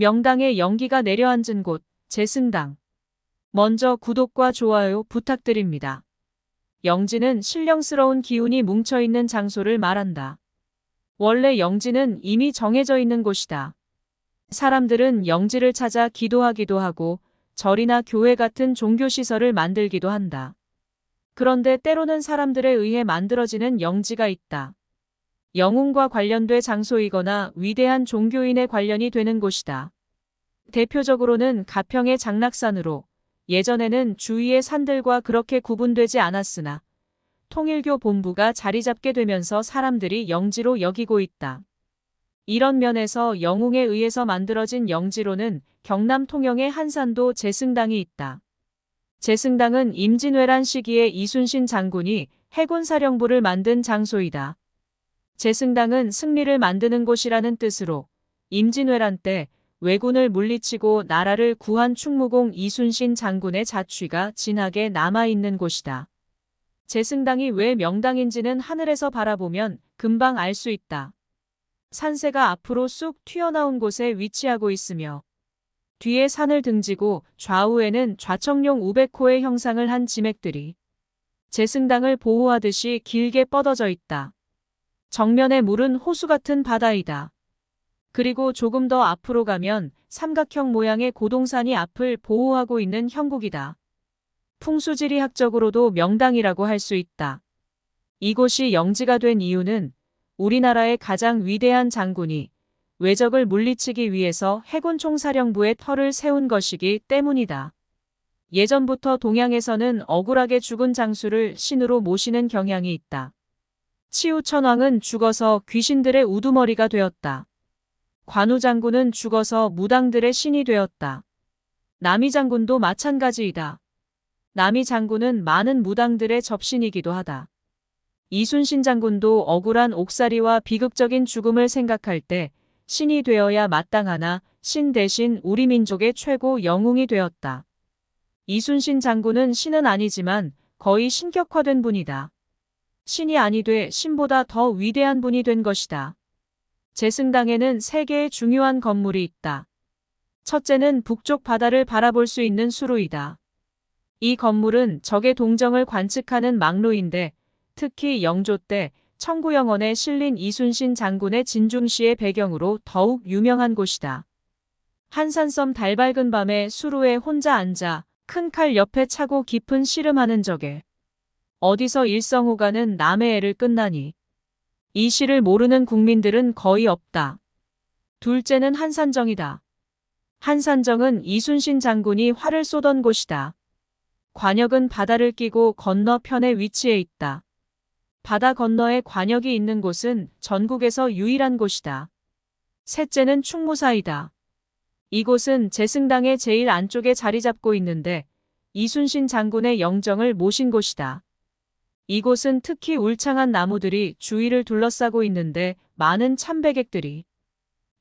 명당에 연기가 내려앉은 곳, 제승당. 먼저 구독과 좋아요 부탁드립니다. 영지는 신령스러운 기운이 뭉쳐있는 장소를 말한다. 원래 영지는 이미 정해져 있는 곳이다. 사람들은 영지를 찾아 기도하기도 하고 절이나 교회 같은 종교시설을 만들기도 한다. 그런데 때로는 사람들에 의해 만들어지는 영지가 있다. 영웅과 관련된 장소이거나 위대한 종교인의 관련이 되는 곳이다. 대표적으로는 가평의 장락산으로, 예전에는 주위의 산들과 그렇게 구분되지 않았으나 통일교 본부가 자리 잡게 되면서 사람들이 영지로 여기고 있다. 이런 면에서 영웅에 의해서 만들어진 영지로는 경남 통영의 한산도 제승당이 있다. 제승당은 임진왜란 시기에 이순신 장군이 해군사령부를 만든 장소이다. 제승당은 승리를 만드는 곳이라는 뜻으로 임진왜란 때 왜군을 물리치고 나라를 구한 충무공 이순신 장군의 자취가 진하게 남아있는 곳이다. 제승당이 왜 명당인지는 하늘에서 바라보면 금방 알 수 있다. 산세가 앞으로 쑥 튀어나온 곳에 위치하고 있으며 뒤에 산을 등지고 좌우에는 좌청룡 우백호의 형상을 한 지맥들이 제승당을 보호하듯이 길게 뻗어져 있다. 정면의 물은 호수 같은 바다이다. 그리고 조금 더 앞으로 가면 삼각형 모양의 고동산이 앞을 보호하고 있는 형국이다. 풍수지리학적으로도 명당이라고 할 수 있다. 이곳이 영지가 된 이유는 우리나라의 가장 위대한 장군이 외적을 물리치기 위해서 해군총사령부의 터를 세운 것이기 때문이다. 예전부터 동양에서는 억울하게 죽은 장수를 신으로 모시는 경향이 있다. 치우천왕은 죽어서 귀신들의 우두머리가 되었다. 관우장군은 죽어서 무당들의 신이 되었다. 남이장군도 마찬가지이다. 남이장군은 많은 무당들의 접신이기도 하다. 이순신 장군도 억울한 옥살이와 비극적인 죽음을 생각할 때 신이 되어야 마땅하나 신 대신 우리 민족의 최고 영웅이 되었다. 이순신 장군은 신은 아니지만 거의 신격화된 분이다. 신이 아니되 신보다 더 위대한 분이 된 것이다. 제승당에는 3개의 중요한 건물이 있다. 첫째는 북쪽 바다를 바라볼 수 있는 수루이다. 이 건물은 적의 동정을 관측하는 망루인데 특히 영조 때 청구영원에 실린 이순신 장군의 진중시의 배경으로 더욱 유명한 곳이다. 한산섬 달밝은 밤에 수루에 혼자 앉아 큰 칼 옆에 차고 깊은 씨름하는 적에 어디서 일성호가는 남의 애를 끝나니 이 시를 모르는 국민들은 거의 없다. 둘째는 한산정이다. 한산정은 이순신 장군이 활을 쏘던 곳이다. 관역은 바다를 끼고 건너편에 위치해 있다. 바다 건너에 관역이 있는 곳은 전국에서 유일한 곳이다. 셋째는 충무사이다. 이곳은 제승당의 제일 안쪽에 자리 잡고 있는데 이순신 장군의 영정을 모신 곳이다. 이곳은 특히 울창한 나무들이 주위를 둘러싸고 있는데 많은 참배객들이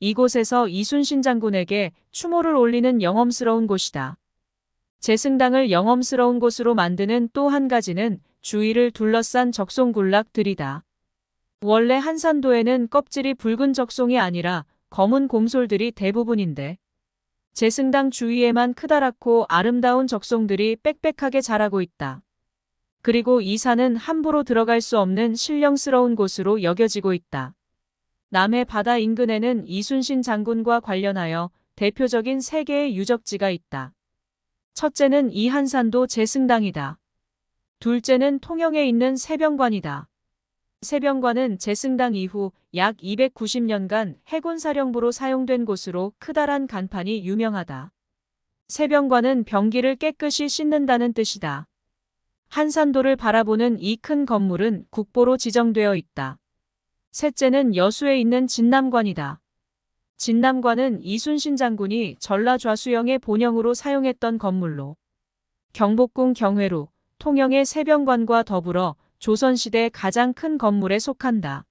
이곳에서 이순신 장군에게 추모를 올리는 영험스러운 곳이다. 제승당을 영험스러운 곳으로 만드는 또 한 가지는 주위를 둘러싼 적송군락들이다. 원래 한산도에는 껍질이 붉은 적송이 아니라 검은 곰솔들이 대부분인데 제승당 주위에만 크다랗고 아름다운 적송들이 빽빽하게 자라고 있다. 그리고 이 산은 함부로 들어갈 수 없는 신령스러운 곳으로 여겨지고 있다. 남해 바다 인근에는 이순신 장군과 관련하여 대표적인 3개의 유적지가 있다. 첫째는 이 한산도 제승당이다. 둘째는 통영에 있는 세병관이다. 세병관은 제승당 이후 약 290년간 해군사령부로 사용된 곳으로 크다란 간판이 유명하다. 세병관은 병기를 깨끗이 씻는다는 뜻이다. 한산도를 바라보는 이 큰 건물은 국보로 지정되어 있다. 셋째는 여수에 있는 진남관이다. 진남관은 이순신 장군이 전라좌수영의 본영으로 사용했던 건물로 경복궁 경회로 통영의 세병관과 더불어 조선시대 가장 큰 건물에 속한다.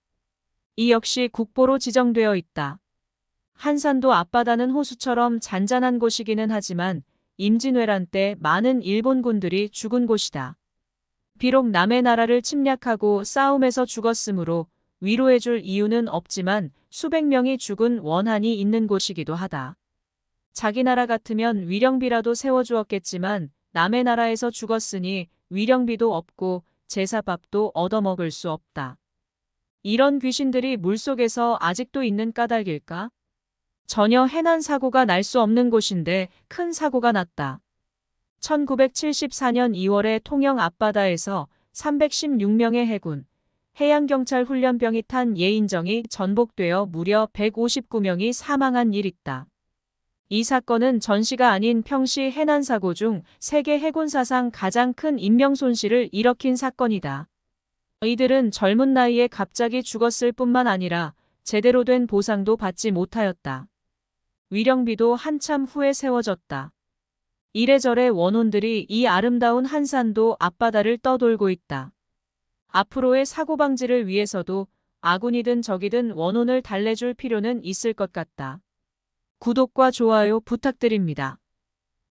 이 역시 국보로 지정되어 있다. 한산도 앞바다는 호수처럼 잔잔한 곳이기는 하지만 임진왜란 때 많은 일본군들이 죽은 곳이다. 비록 남의 나라를 침략하고 싸움에서 죽었으므로 위로해줄 이유는 없지만 수백 명이 죽은 원한이 있는 곳이기도 하다. 자기 나라 같으면 위령비라도 세워주었겠지만 남의 나라에서 죽었으니 위령비도 없고 제사밥도 얻어먹을 수 없다. 이런 귀신들이 물속에서 아직도 있는 까닭일까? 전혀 해난 사고가 날 수 없는 곳인데 큰 사고가 났다. 1974년 2월에 통영 앞바다에서 316명의 해군, 해양경찰 훈련병이 탄 예인정이 전복되어 무려 159명이 사망한 일 있다. 이 사건은 전시가 아닌 평시 해난 사고 중 세계 해군 사상 가장 큰 인명 손실을 일으킨 사건이다. 이들은 젊은 나이에 갑자기 죽었을 뿐만 아니라 제대로 된 보상도 받지 못하였다. 위령비도 한참 후에 세워졌다. 이래저래 원혼들이 이 아름다운 한산도 앞바다를 떠돌고 있다. 앞으로의 사고 방지를 위해서도 아군이든 적이든 원혼을 달래줄 필요는 있을 것 같다. 구독과 좋아요 부탁드립니다.